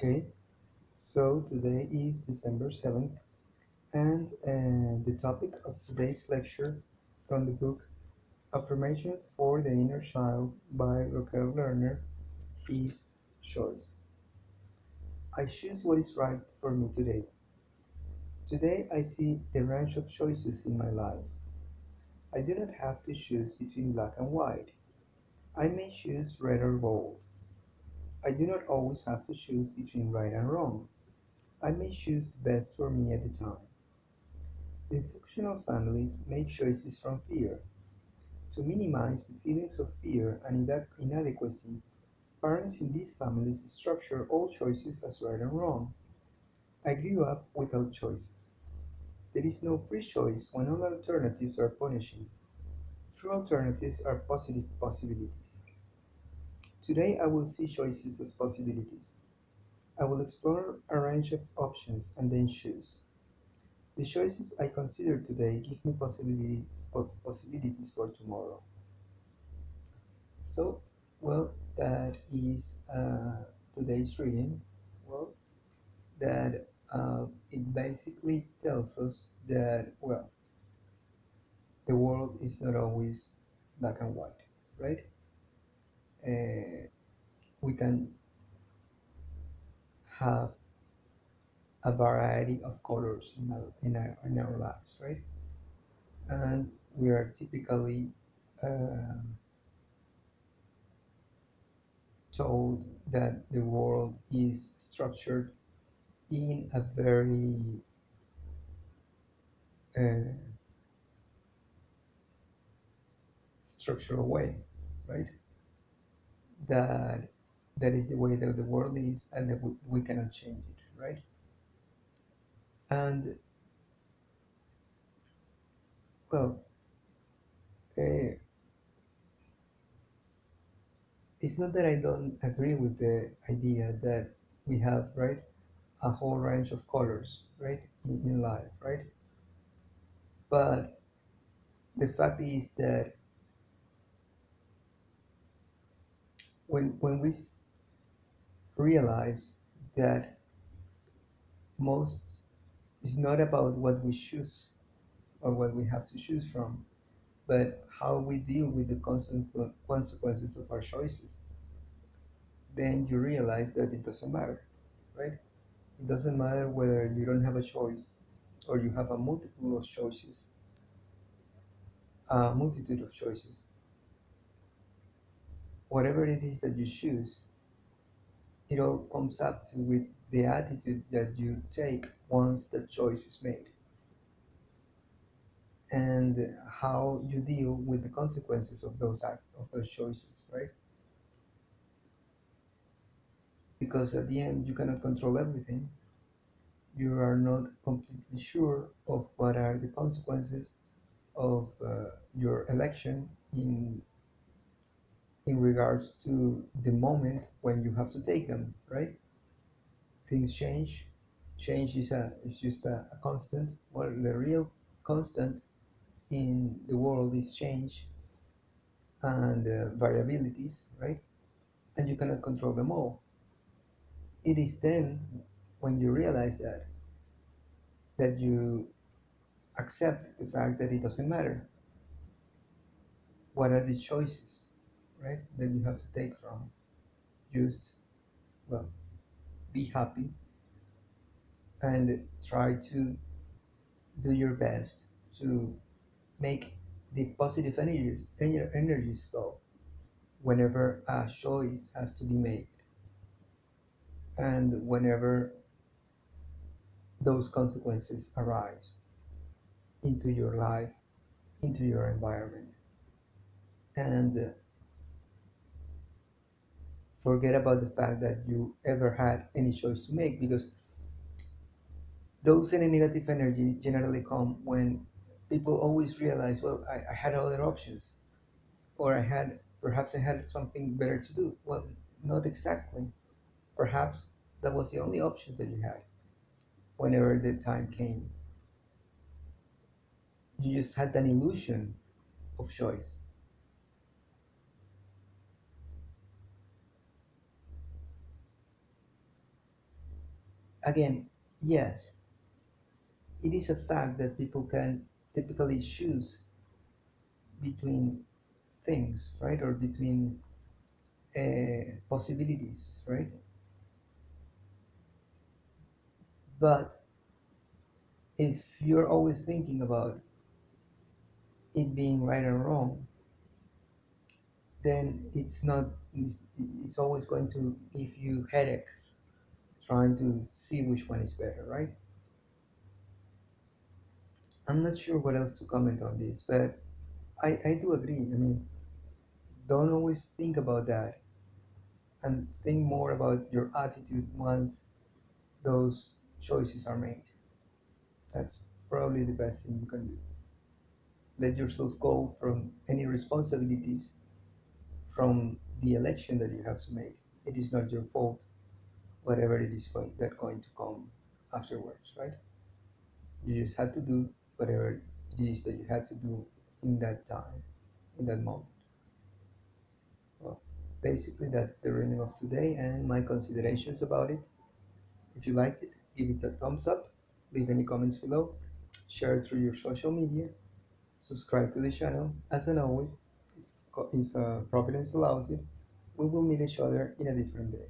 Okay, so today is December 7th, and the topic of today's lecture from the book Affirmations for the Inner Child by Raquel Lerner is choice. I choose what is right for me today. Today I see the range of choices in my life. I do not have to choose between black and white. I may choose red or gold. I do not always have to choose between right and wrong. I may choose the best for me at the time. Dysfunctional families make choices from fear. To minimize the feelings of fear and inadequacy, parents in these families structure all choices as right and wrong. I grew up without choices. There is no free choice when all alternatives are punishing. True alternatives are positive possibilities. Today I will see choices as possibilities. I will explore a range of options and then choose. The choices I consider today give me possibilities for tomorrow. So, well, that is today's reading. Well, that it basically tells us that, well, the world is not always black and white, right? Uh, we can have a variety of colors in our lives, right? And we are typically um told that the world is structured in a very uh, structural way, right? That that is the way that the world is, and that we cannot change it, right? And well, uh, it's not that I don't agree with the idea that we have, right, a whole range of colors, right, in life, right? But the fact is that when we realize that most is not about what we choose or what we have to choose from, but how we deal with the consequences of our choices, then you realize that it doesn't matter, right? It doesn't matter whether you don't have a choice or you have a multiple of choices, a multitude of choices. Whatever it is that you choose, it all comes up to with the attitude that you take once the choice is made and how you deal with the consequences of those choices, right? Because at the end you cannot control everything. You are not completely sure of what are the consequences of your election in regards to the moment when you have to take them, right? Things change. Change is just a constant. Well, the real constant in the world is change and variabilities, right? And you cannot control them all. It is then when you realize that you accept the fact that it doesn't matter. What are the choices, right, that you have to take from? Just, well, be happy and try to do your best to make the positive energies flow whenever a choice has to be made and whenever those consequences arise into your life, into your environment. And forget about the fact that you ever had any choice to make, because those any negative energy generally come when people always realize, well, I had other options, or perhaps I had something better to do. Well, not exactly. Perhaps that was the only option that you had whenever the time came. You just had an illusion of choice. Again, yes, it is a fact that people can typically choose between things, right, or between possibilities, right? But if you're always thinking about it being right or wrong, then it's always going to give you headaches trying to see which one is better, right? I'm not sure what else to comment on this, but I do agree. I mean, don't always think about that and think more about your attitude once those choices are made. That's probably the best thing you can do. Let yourself go from any responsibilities from the election that you have to make. It is not your fault, whatever it is going to come afterwards, right? You just have to do whatever it is that you had to do in that time, in that moment. Well, basically, that's the reading of today and my considerations about it. If you liked it, give it a thumbs up, leave any comments below, share it through your social media, subscribe to the channel. As and always, if Providence allows it, we will meet each other in a different day.